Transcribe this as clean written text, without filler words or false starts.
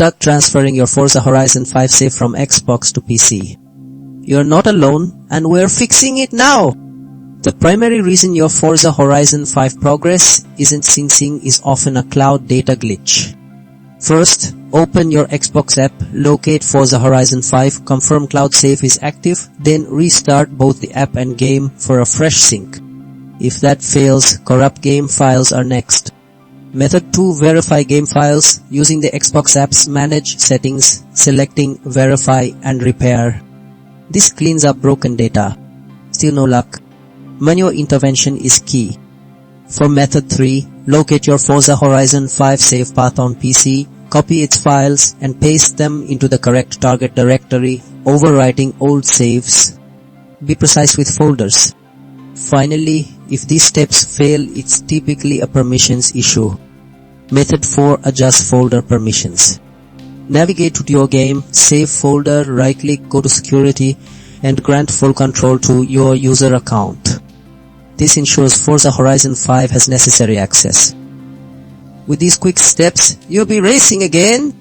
stuck transferring your Forza Horizon 5 save from Xbox to PC? You're not alone, and we're fixing it now! The primary reason your Forza Horizon 5 progress isn't syncing is often a cloud data glitch. First, open your Xbox app, locate Forza Horizon 5, confirm cloud save is active, then restart both the app and game for a fresh sync. If that fails, corrupt game files are next. Method 2. Verify game files. Using the Xbox app's Manage settings, selecting Verify and Repair. This cleans up broken data. Still no luck? Manual intervention is key. For method 3, locate your Forza Horizon 5 save path on PC, copy its files and paste them into the correct target directory, overwriting old saves. Be precise with folders. Finally, if these steps fail, it's typically a permissions issue. Method 4. Adjust folder permissions. Navigate to your game, save folder, right-click, go to security, and grant full control to your user account. This ensures Forza Horizon 5 has necessary access. With these quick steps, you'll be racing again!